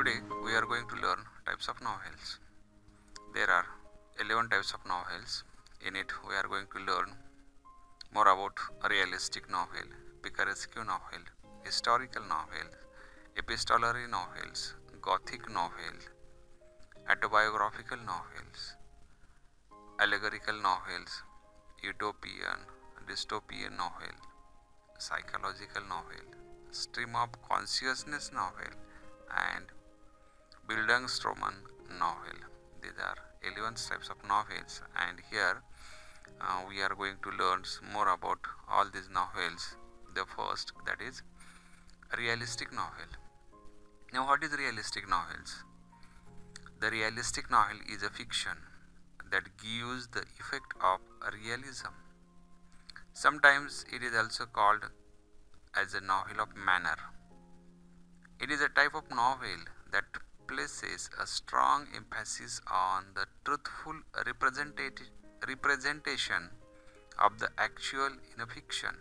Today we are going to learn types of novels. There are 11 types of novels. In it we are going to learn more about a realistic novel, picaresque novel, historical novel, epistolary novels, gothic novel, autobiographical novels, allegorical novels, utopian, dystopian novel, psychological novel, stream of consciousness novel, and Bildungsroman novel. These are 11 types of novels, and here we are going to learn more about all these novels. The first, that is realistic novel. Now, what is realistic novels? The realistic novel is a fiction that gives the effect of realism. Sometimes it is also called as a novel of manner. It is a type of novel that places a strong emphasis on the truthful representation of the actual in a fiction.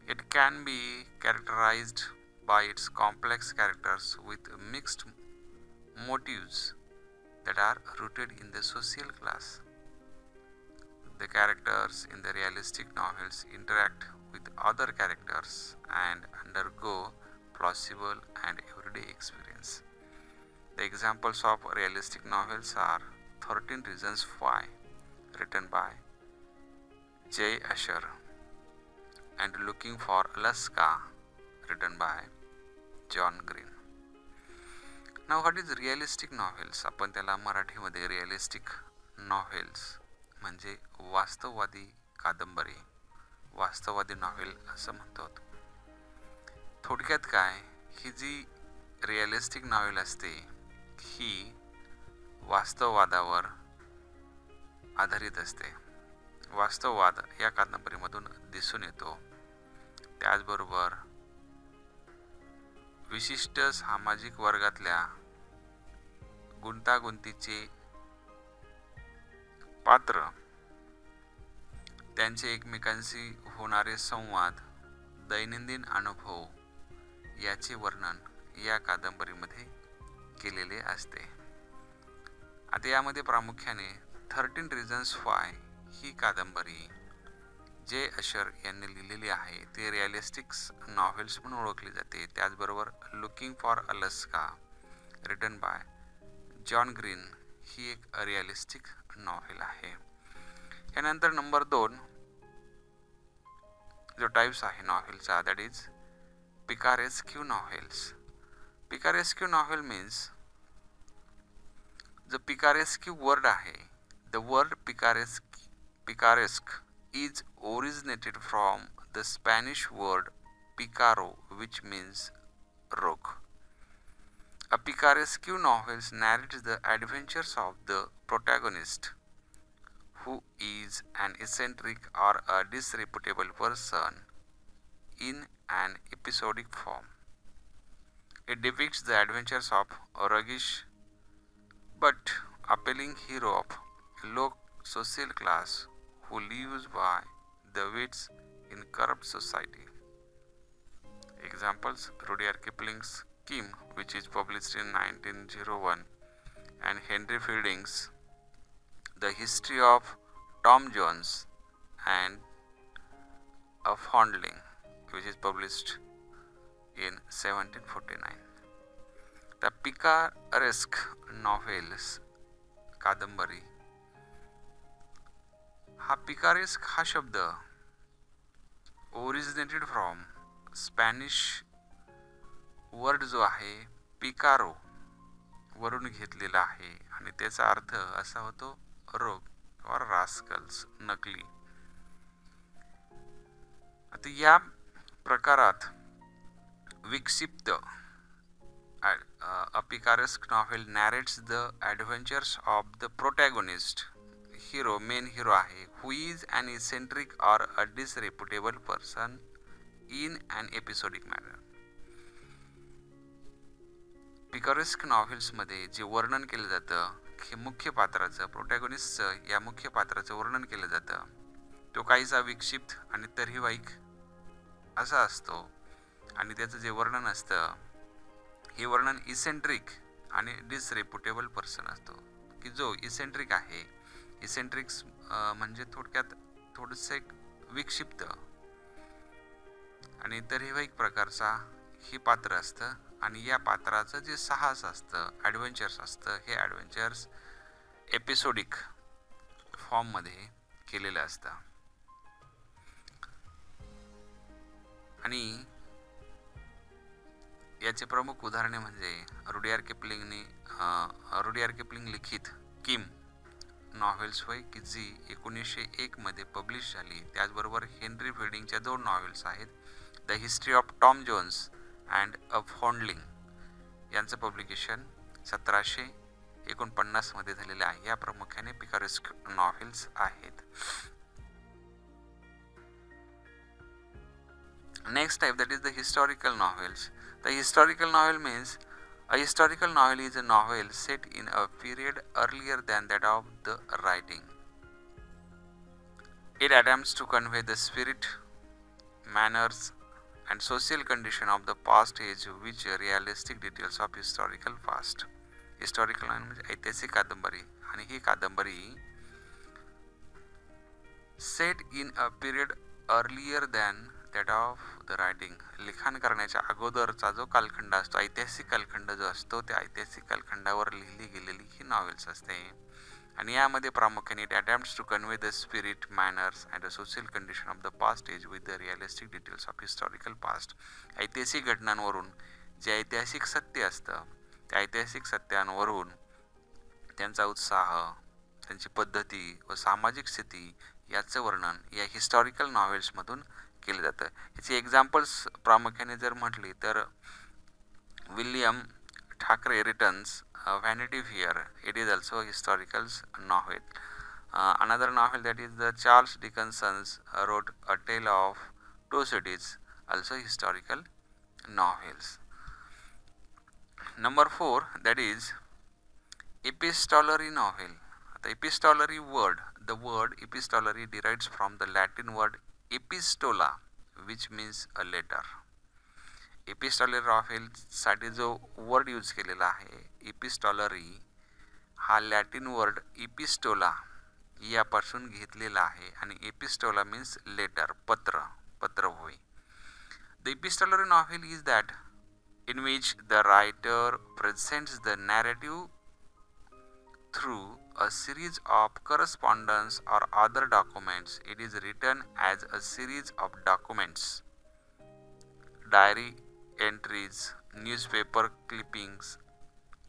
It can be characterized by its complex characters with mixed motives that are rooted in the social class. The characters in the realistic novels interact with other characters and undergo plausible and everyday experience. The examples of realistic novels are 13 Reasons Why, written by J. Asher, and Looking for Alaska, written by John Green. Now, what is realistic novels? आपण त्याला मराठीमध्ये realistic novels म्हणजे वास्तववादी कादंबरी, वास्तववादी novel असं म्हणतो. थोडक्यात काय, ही जी रिअलिस्टिक नॉव्हेल असते ही वास्तववादावर आधारित असते. वास्तववाद या कादंबरीमधून दिसून येतो. त्याचबरोबर विशिष्ट सामाजिक वर्गातल्या गुंतागुंतीचे पात्र, त्यांचे एकमेकांशी होणारे संवाद, दैनंदिन अनुभव याचे वर्णन या कादंबरीमध्ये केलेले असते. आता यामध्ये प्रामुख्याने 13 Reasons Why ही कादंबरी जे अशर यांनी लिहिलेली आहे. ते रिअलिस्टिक्स नॉव्हेल्स म्हणून ओळखली जाते. त्याचबरोबर looking for Alaska written by John Green ही एक रिअलिस्टिक नॉव्हेल आहे. यानंतर नंबर 2 जो टाइप्स आहे नॉव्हेलचा, that is picaresque novels. Picaresque novel means जो पिकारेस्क्यू वर्ड आहे, the word picaresque is originated from the Spanish word picaro, which means rogue. A picaresque novel narrates the adventures of the protagonist, who is an eccentric or a disreputable person, in an episodic form. It depicts the adventures of a roguish but appealing hero of low social class who lives by the wits in corrupt society. Examples: Rudyard Kipling's Kim, which is published in 1901, and Henry Fielding's The History of Tom Jones and a Foundling, which is published in 1749. The picaresque novels कादंबरी. हा picaresque हा शब्द originated from Spanish word जो आहे पिकारो वरून घेतलेला आहे आणि त्याचा अर्थ असा होतो रोग और रास्कल्स, नकली. आता या प्रकारात विक्षिप्त a picaresque novel narrates the adventures of the protagonist, hero, main hero आहे, who is an eccentric or a disreputable person in an episodic manner. Picaresque novels मध्ये जे वर्णन केलं जातं, हे मुख्य पात्राचं, प्रोटॅगॉनिस्टचं, या मुख्य पात्राचं वर्णन केलं जातं. तो काहीसा विक्षिप्त आणि तर्हीवाईक असा असतो आणि त्याचं जे वर्णन असतं हे वर्णन इसेंट्रिक आणि डिसरेप्युटेबल पर्सन असतो, की जो इसेंट्रिक आहे. इसेंट्रिक्स म्हणजे थोडक्यात थोडंसं एक विक्षिप्त आणि तऱ्हेवाईक प्रकारचा हे पात्र असतं. आणि या पात्राचं जे साहस असतं, ॲडव्हेंचर्स असतं, हे ॲडव्हेंचर्स एपिसोडिक फॉर्ममध्ये केलेलं असतं. आणि याचे प्रमुख उदाहरणे म्हणजे रुडियार्ड किपलिंग लिखित किम नॉव्हेल्स होय, की जी 1901 मध्ये पब्लिश झाली. त्याचबरोबर हेनरी फिल्डिंगच्या 2 नॉव्हेल्स आहेत, the history of Tom Jones and a foundling. यांचं पब्लिकेशन 1749 मध्ये झालेलं आहे. या प्रामुख्याने पिकारेस्क नॉव्हेल्स आहेत. Next type, that is the historical novels. The historical novel means a historical novel is a novel set in a period earlier than that of the writing. It attempts to convey the spirit, manners and social condition of the past age with realistic details of historical past. Historical novel म्हणजे ऐतिहासिक कादंबरी, आणि ही कादंबरी set in a period earlier than that of the writing. लिखाण करण्याच्या अगोदरचा जो कालखंड असतो, ऐतिहासिक कालखंड जो असतो, त्या ऐतिहासिक कालखंडावर लिहिली गेलेली ही नॉवेल्स असते. आणि यामध्ये प्रामुख्याने it attempts to convey the spirit, manners and the social condition of the past age with the realistic details of historical past. ऐतिहासिक घटनांवरून जे ऐतिहासिक सत्य असतं, त्या ऐतिहासिक सत्यांवरून त्यांचा उत्साह, त्यांची पद्धती व सामाजिक स्थिती याचं वर्णन या हिस्टॉरिकल नॉवेल्समधून केलं जातं. याची एक्झाम्पल्स प्रामुख्याने जर म्हटली तर William Thackeray returns, Vanity Fair, it is also historical novel. Another novel that is the Charles Dickenson's wrote a tale of two cities, also historical novels. Number 4, that is epistolary novel. The epistolary word, the word epistolary derives from the Latin word epistola, which means a letter. Epistolary novel साठी जो word use केलेला आहे epistolary, हा Latin word epistola यापासून घेतलेला आहे. आणि epistola means letter, पत्र होय. The epistolary novel is that in which the writer presents the narrative through a series of correspondence or other documents. It is written as a series of documents. Diary entries, newspaper clippings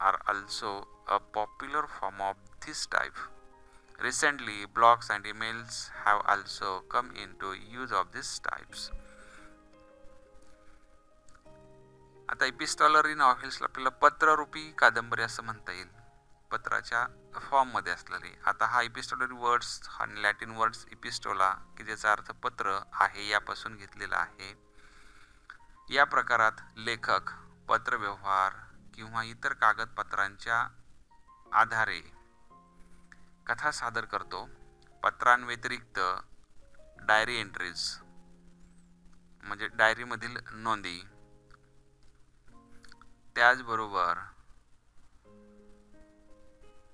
are also a popular form of this type. Recently, blogs and emails have also come into use of these types. आता एपिस्टॉलरी नॉव्हेल्सला आपल्याला पत्ररूपी कादंबरी असं म्हणता येईल, पत्राच्या फॉर्ममध्ये असलेली. आता हा एपिस्टॉलरी वर्ड्स आणि लॅटिन वर्ड्स एपिस्टोला, की ज्याचा अर्थ पत्र आहे, यापासून घेतलेला आहे. या प्रकारात लेखक पत्रव्यवहार किंवा इतर कागदपत्रांच्या आधारे कथा सादर करतो. पत्रांव्यतिरिक्त डायरी एंट्रीज म्हणजे डायरीमधील नोंदी, त्याचबरोबर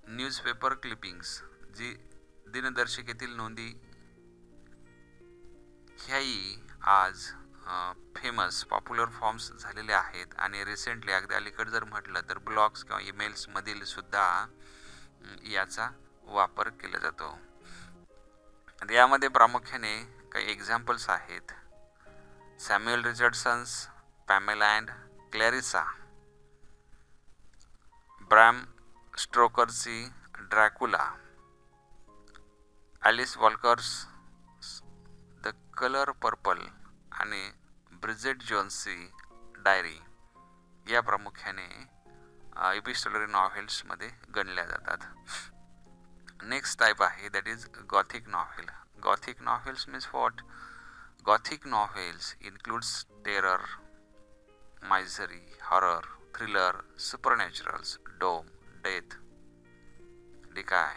न्यूजपेपर क्लिपिंग्स, जी दिनदर्शिकेतील नोंदी, ह्याही आज फेमस पॉप्युलर फॉर्म्स झालेले आहेत. आणि रिसेंटली अगदी अलीकडे जर म्हटलं तर ब्लॉग्स किंवा ईमेल्समधील सुद्धा याचा वापर केला जातो. यामध्ये प्रामुख्याने काही एक्झाम्पल्स आहेत. Samuel Richardson's, Pamela and Clarissa, Bram स्टोकरची Dracula, Alice Walker's the colour purple आणि ब्रिजेट जोन्सची डायरी या प्रामुख्याने एपिस्टोलरी नॉव्हेल्समध्ये गणल्या जातात. नेक्स्ट टाईप आहे that is gothic novel. Gothic novels means what? Gothic novels includes terror, misery, horror, thriller, supernaturals, doom, death, decay,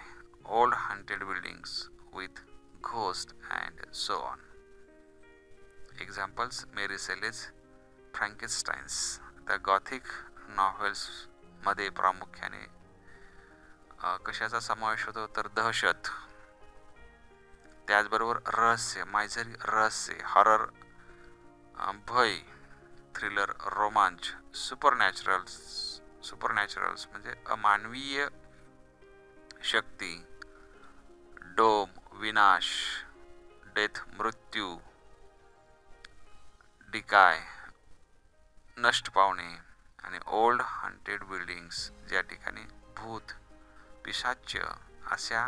old haunted buildings with ghosts and so on. Examples: Mary Shelley's Frankenstein. The Gothic नॉव्हेल्समध्ये प्रामुख्याने कशाचा समावेश होतो तर दहशत, त्याचबरोबर रहस्य, मायझरी रहस्य, horror, भय, थ्रिलर, रोमांच, सुपरनॅचरल्स म्हणजे अमानवीय शक्ती, डोम, विनाश, डेथ, मृत्यू, डिकाय, नष्ट पावणे, आणि ओल्ड हॉन्टेड बिल्डिंग्स, ज्या ठिकाणी भूत, पिशाच्य अशा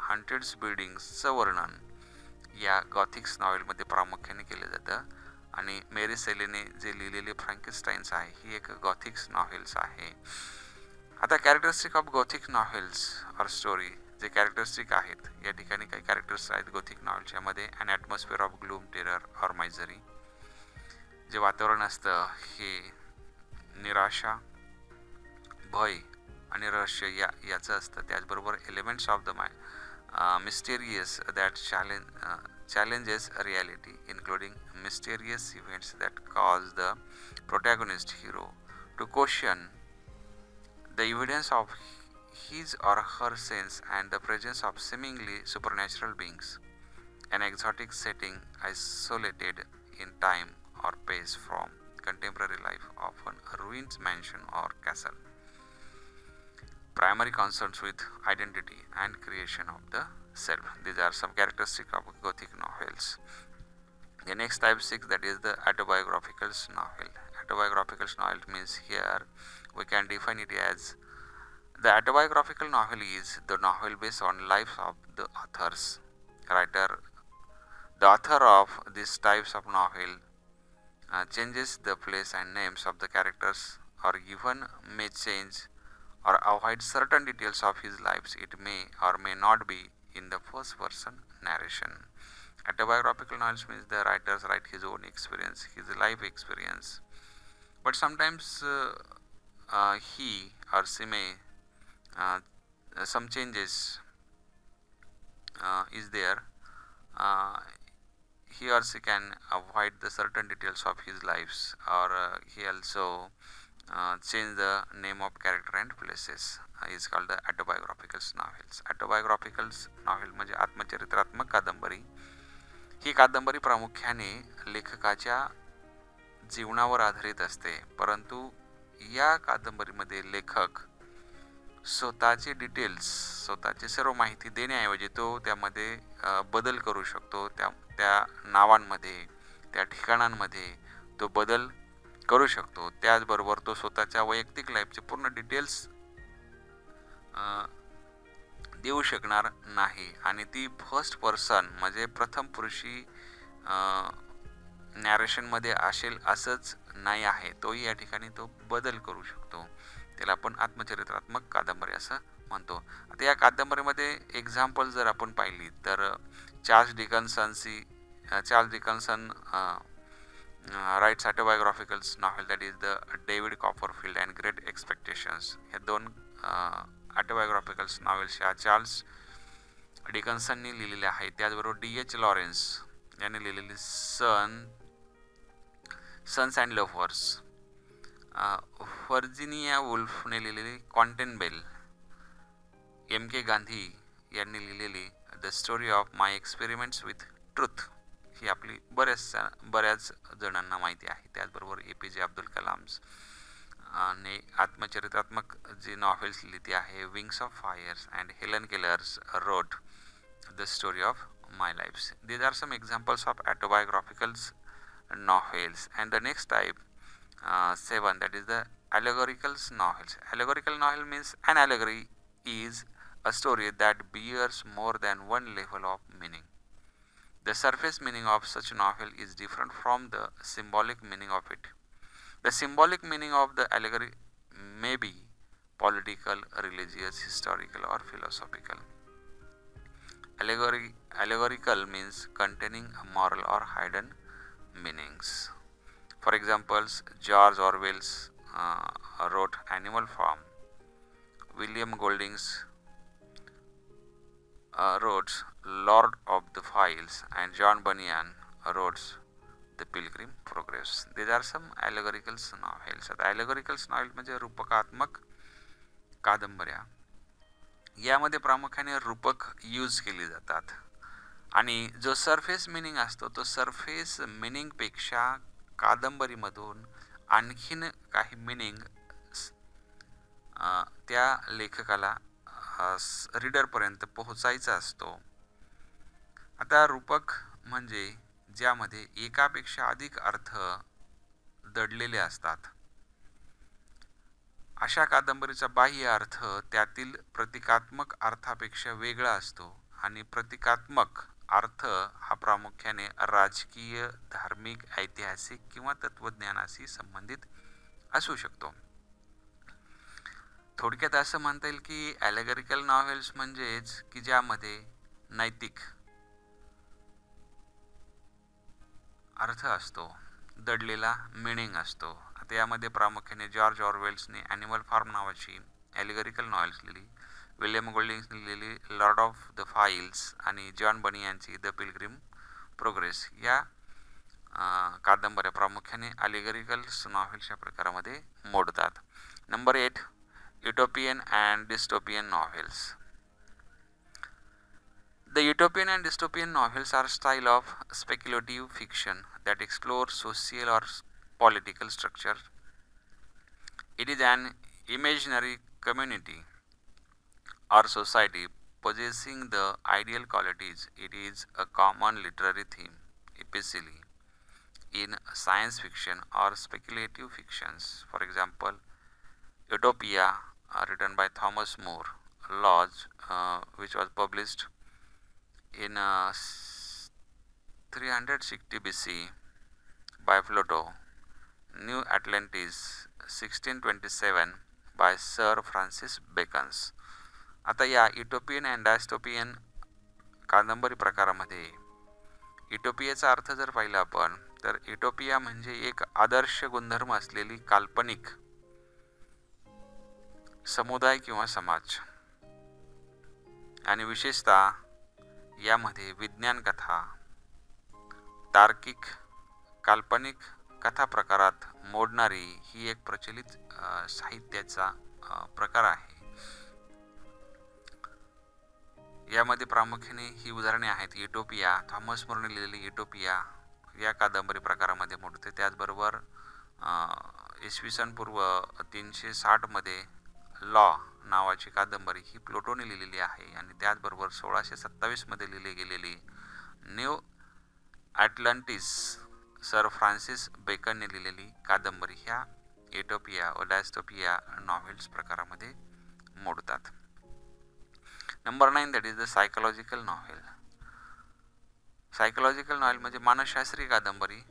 हॉन्टेड बिल्डिंग्सचं वर्णन या गॉथिक्स नॉवेलमध्ये प्रामुख्याने केलं जातं. आणि मेरी सेलीने जे लिहिलेले फ्रँकेनस्टाईन्स आहे ही एक गॉथिक्स नॉव्हेल्स आहे. आता characteristic of gothic novels or story, जे कॅरेक्टरिस्टिक आहेत, या ठिकाणी काही कॅरेक्टर्स आहेत गॉथिक नॉव्हेल्सच्या मध्ये. An atmosphere of gloom, terror or misery, जे वातावरण असतं हे निराशा, भय आणि रहस्य याचं असतं. त्याचबरोबर elements of the mysterious that challenges reality, including mysterious events that cause the protagonist hero to question the evidence of his or her sense and the presence of seemingly supernatural beings. An exotic setting isolated in time or space from contemporary life, often a ruined mansion or castle. Primary concerns with identity and creation of the self. These are some characteristics of Gothic novels. The next type 6, that is the autobiographical novel. Autobiographical novel means here we can define it as the autobiographical novel is the novel based on life of the author's writer. The author of these types of novel changes the place and names of the characters, or even may change or avoid certain details of his lives. It may or may not be in the first person narration. Autobiographical novels means the writers write his own experience, his life experience, but sometimes he or she may some changes is there. He or she can avoid the certain details of his lives, or he also change the name of character and places. Is called the autobiographical novels. Autobiographical novel म्हणजे आत्मचरित्रात्मक कादंबरी. ही कादंबरी प्रामुख्याने लेखकाच्या जीवनावर आधारित असते, परंतु या कादंबरीमध्ये लेखक स्वतःचे डिटेल्स, स्वतःची सर्व माहिती देण्याऐवजी तो त्यामध्ये बदल करू शकतो. त्या नावांमध्ये, त्या ठिकाणांमध्ये तो बदल करू शकतो. त्याचबरोबर तो स्वतःच्या वैयक्तिक लाईफचे पूर्ण डिटेल्स देऊ शकणार नाही, आणि ती फर्स्ट पर्सन म्हणजे प्रथम पुरुषी नॅरेशनमध्ये असेल असंच नाही आहे. तोही या ठिकाणी तो बदल करू शकतो. त्याला आपण आत्मचरित्रात्मक कादंबरी असं म्हणतो. आता या कादंबरीमध्ये एक्झाम्पल जर आपण पाहिली तर Charles Dickinson writes autobiographical novel, that is the David Copperfield and Great Expectations. हे दोन autobiographical novels या चार्ल्स डिकन्सननी लिहिलेल्या आहेत. त्याचबरोबर D.H. लॉरेन्स यांनी लिहिलेली सन्स अँड लव्हर्स, व्हर्जिनिया वुल्फने लिहिलेली कॉन्टेनबेल, M.K. गांधी यांनी लिहिलेली the story of my experiments with truth, ही आपली बऱ्याच जणांना माहिती आहे. त्याचबरोबर APJ अब्दुल कलाम ने आत्मचरित्रात्मक जी नॉव्हेल्स लिहिली आहे, wings of fires, and Helen Keller's wrote the story of my life. These are some examples of autobiographical novels. And the next type 7, that is the allegorical novels. Allegorical novel means an allegory is a story that bears more than one level of meaning. The surface meaning of such novel is different from the symbolic meaning of it. The symbolic meaning of the allegory may be political, religious, historical, or philosophical. Allegorical means containing a moral or hidden meanings. For examples, George Orwell wrote Animal Farm. William Golding wrote Lord of the Files, and John Bunyan wrote the Pilgrim progress. These are some allegorical novels. आता allegorical novels म्हणजे रूपकात्मक कादंबऱ्या. यामध्ये प्रामुख्याने रूपक use केली जातात आणि जो सरफेस मिनिंग असतो तो सरफेस मिनिंगपेक्षा कादंबरीमधून आणखीन काही मिनिंग त्या लेखकाला रीडरपर्यंत पोहोचायचा असतो. आता रूपक म्हणजे ज्यामध्ये एकापेक्षा अधिक अर्थ दडलेले असतात. अशा कादंबरीचा बाह्य अर्थ त्यातील प्रतिकात्मक अर्थापेक्षा वेगळा असतो आणि प्रतिकात्मक अर्थ हा प्रामुख्याने राजकीय, धार्मिक, ऐतिहासिक किंवा तत्वज्ञानाशी संबंधित असू शकतो. थोडक्यात असं म्हणता येईल की ॲलेगरिकल नॉव्हेल्स म्हणजेच की ज्यामध्ये नैतिक अर्थ असतो, दडलेला मिनिंग असतो. आता यामध्ये प्रामुख्याने जॉर्ज ऑरवेल्सने ॲनिमल फार्म नावाची ॲलेगरिकल नॉव्हेल्स लिहिली, विल्यम गोल्डिंग्सने लिहिलेली लॉर्ड ऑफ द फाईल्स आणि जॉन बनियांची द पिलग्रिम प्रोग्रेस या कादंबऱ्या प्रामुख्याने ॲलेगरिकल नॉव्हेल्सच्या प्रकारामध्ये मोडतात. Number 8, Utopian and dystopian novels. The utopian and dystopian novels are style of speculative fiction that explore social or political structure. It is an imaginary community or society possessing the ideal qualities. It is a common literary theme, especially in science fiction or speculative fictions. For example, Utopia, written by Thomas More Lodge, which was published in 360 BC by Plato. New Atlantis 1627 by Sir Francis Bacon. आता या utopian and dystopian कादंबरी प्रकारामध्ये युटोपियाचा अर्थ जर पाहिला आपण तर utopia म्हणजे एक आदर्श गुणधर्म असलेली काल्पनिक समुदाय किंवा समाज आणि विशेषतः यामध्ये विज्ञान कथा, तार्किक, काल्पनिक कथा प्रकारात मोडणारी ही एक प्रचलित साहित्याचा प्रकार आहे. यामध्ये प्रामुख्याने ही उदाहरणे आहेत. युटोपिया, थॉमस मोरने लिहिलेली युटोपिया या कादंबरी प्रकारामध्ये मोडते. त्याचबरोबर इसवी सन पूर्व 360 मध्ये लॉ नावाची कादंबरी ही प्लूटोने लिहिलेली आहे आणि त्याचबरोबर 1627 मध्ये लिहिली गेलेली न्यू ॲटलांटिस सर फ्रान्सिस बेकनने लिहिलेली कादंबरी ह्या युटोपिया व डायस्टोपिया नॉव्हेल्स प्रकारामध्ये मोडतात. Number 9, that is the psychological novel. Psychological novel म्हणजे मानसशास्त्रीय कादंबरी.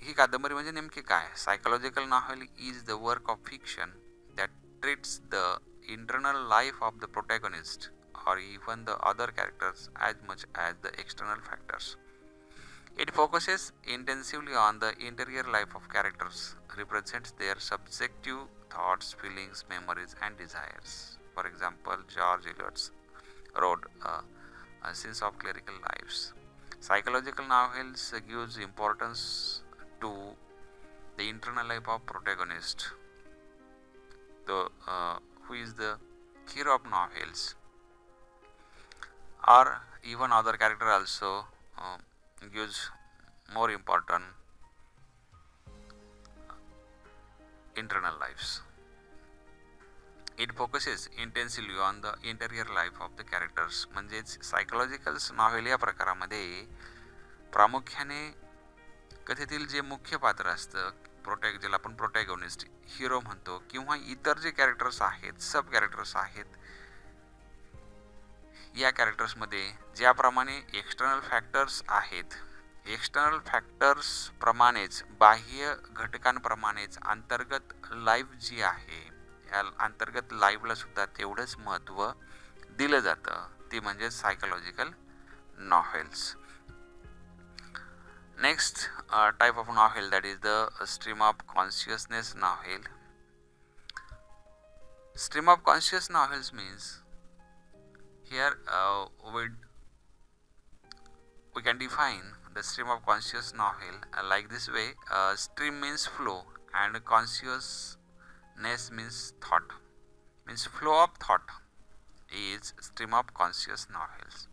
ही कादंबरी म्हणजे नेमकी काय? Psychological novel is the work of fiction that treats the internal life of the protagonist or even the other characters as much as the external factors. It focuses intensively on the interior life of characters, represents their subjective thoughts, feelings, memories and desires. For example, George Eliot wrote A Sense of Clerical Lives. Psychological novels gives importance to the internal life of protagonist, who is the hero of novels, or even other character also gives more important internal lives. It focuses intensely on the interior life of the characters. म्हणजेच psychological novel या प्रकारामध्ये प्रामुख्याने कथेतील जे मुख्य पात्र असतं, ज्याला आपण प्रोटॅगोनिस्ट, हिरो म्हणतो, किंवा इतर जे कॅरेक्टर्स आहेत, सब कॅरेक्टर्स आहेत, या कॅरेक्टर्समध्ये ज्याप्रमाणे एक्सटर्नल फॅक्टर्स आहेत, एक्सटर्नल फॅक्टर्स प्रमाणेच बाह्य घटकांप्रमाणेच अंतर्गत लाईफ जी आहे, या अंतर्गत लाईफला सुद्धा तेवढंच महत्त्व दिलं जातं. ती म्हणजे psychological novels. Next type of novel, that is the stream of consciousness novel. Stream of conscious novels means here we can define the stream of conscious novel like this way. Stream means flow and consciousness means thought, means flow of thought is stream of conscious novels.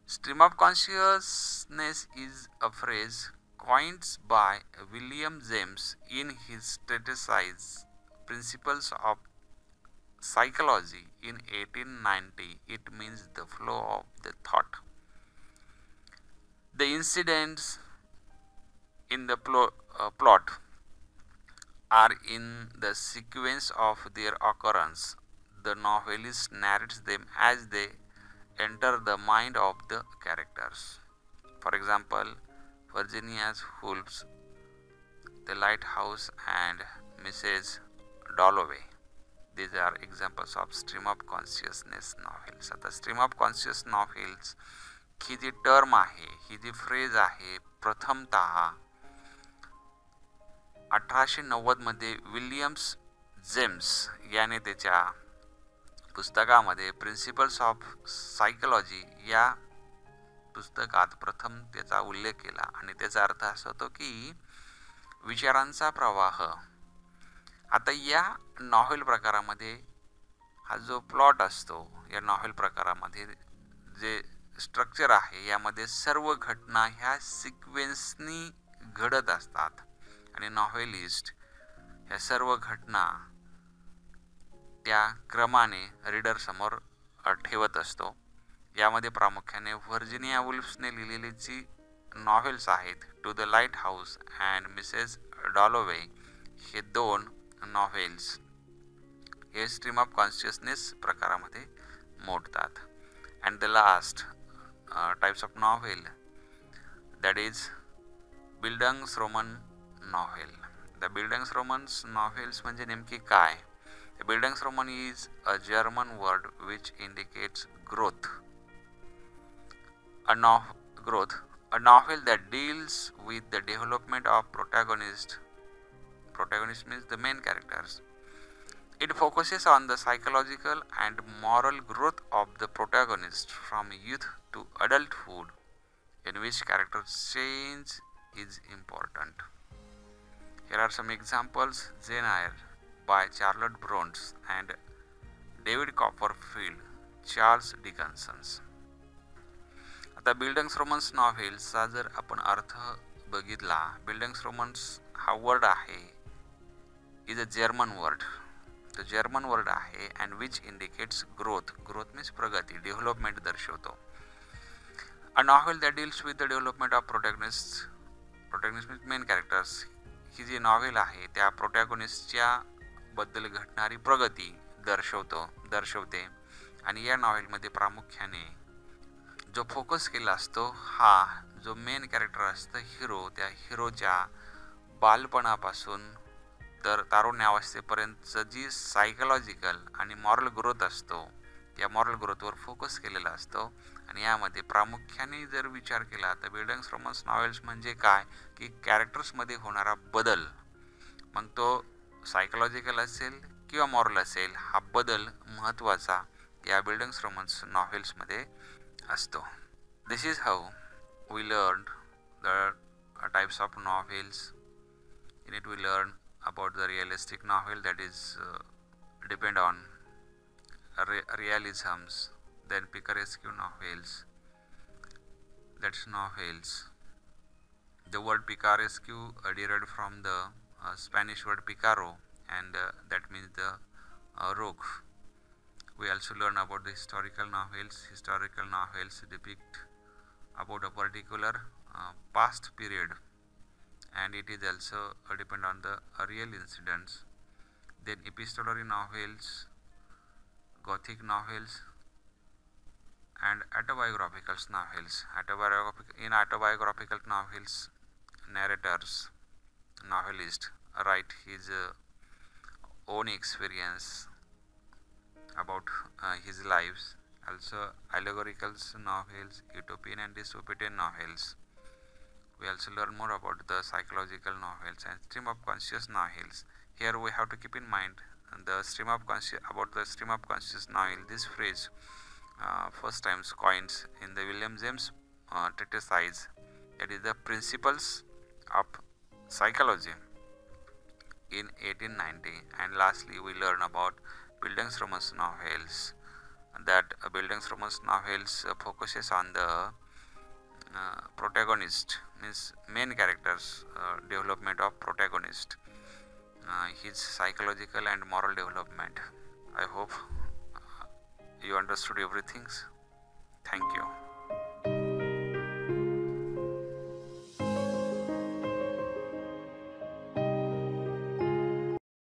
Stream of consciousness is a phrase coined by William James in his treatise Principles of Psychology in 1890. It means the flow of the thought. The incidents in the plot are in the sequence of their occurrence. The novelist narrates them as they enter the mind of the characters. For example, Virginia Woolf's The Lighthouse and Mrs. Dalloway. These are examples of stream of consciousness novels. आता stream of conscious novels ही जी term आहे, ही जी phrase आहे, प्रथमतः 1890 मध्ये Williams James याने त्याच्या पुस्तकामध्ये प्रिन्सिपल्स ऑफ सायकोलॉजी या पुस्तकात प्रथम त्याचा उल्लेख केला आणि त्याचा अर्थ असा होतो की विचारांचा प्रवाह. आता या नॉव्हेल प्रकारामध्ये हा जो प्लॉट असतो, या नॉव्हेल प्रकारामध्ये जे स्ट्रक्चर आहे यामध्ये सर्व घटना ह्या सिक्वेन्सनी घडत असतात आणि नॉव्हेलिस्ट ह्या सर्व घटना त्या क्रमाने रीडर समोर ठेवत असतो. यामध्ये प्रामुख्याने व्हर्जिनिया वुल्फने लिहिलेली जी नॉव्हेल्स आहेत to the lighthouse and Mrs Dalloway हे दोन नॉव्हेल्स हे स्ट्रीम ऑफ कॉन्शियसनेस प्रकारामध्ये मोडतात. And the last types of novel that is bildungsroman novel. The bildungsromans novels म्हणजे नेमकी काय? The Bildungsroman is a German word which indicates growth. A novel that deals with the development of protagonist. Protagonist means the main characters. It focuses on the psychological and moral growth of the protagonist from youth to adulthood, in which character change is important. Here are some examples: Jane Eyre by Charlotte Brontë and David Copperfield, Charles Dickenson. आता bildungsromans नॉव्हेल्सचा जर आपण अर्थ बघितला, बिल्डंग्सरोमन्स हा word आहे is a German word. तो German word आहे and which indicates growth. Growth means प्रगती, डेव्हलपमेंट दर्शवतो. A novel that deals with the development of protagonist. Protagonist means main characters. ही जी नॉव्हेल आहे त्या प्रोटॅगनिस्टच्या बद्दल घडणारी प्रगती दर्शवते आणि या नॉव्हेलमध्ये प्रामुख्याने जो फोकस केला असतो हा जो मेन कॅरेक्टर असतं हिरो, त्या हिरोच्या बालपणापासून तर तारुण्यावस्थेपर्यंतचं जी सायकोलॉजिकल आणि मॉरल ग्रोथ असतो या मॉरल ग्रोथवर फोकस केलेला असतो. आणि यामध्ये प्रामुख्याने जर विचार केला तर बिल्डंग्सरोमन्स नॉव्हेल्स म्हणजे काय की कॅरेक्टर्समध्ये होणारा बदल, मग तो सायकोलॉजिकल असेल किंवा मॉरल असेल, हा बदल महत्त्वाचा या बिल्डंग्सरोमन्स नॉव्हेल्समध्ये असतो. This is how we learn the types of novels. In it we learn about the realistic novel that is depend on realisms, then picaresque novels, that's novels. The word picaresque derived from the Spanish word picaro and that means the rogue. We also learn about the historical novels. Historical novels depict about a particular past period and it is also depend on the real incidents. Then epistolary novels, Gothic novels and autobiographical novels. In autobiographical novels, novelist write his own experience about his lives. Also allegorical novels, utopian and dystopian novels. We also learn more about the psychological novels and stream of conscious novels. Here we have to keep in mind the stream of conscious novel. This phrase first times coined in the William James treatise that is the Principles of Psychology in 1890. And lastly, we learn about Bildungsroman novels. That Bildungsroman novels focuses on the protagonist, means main characters, development of protagonist, his psychological and moral development. I hope you understood everything. Thank you.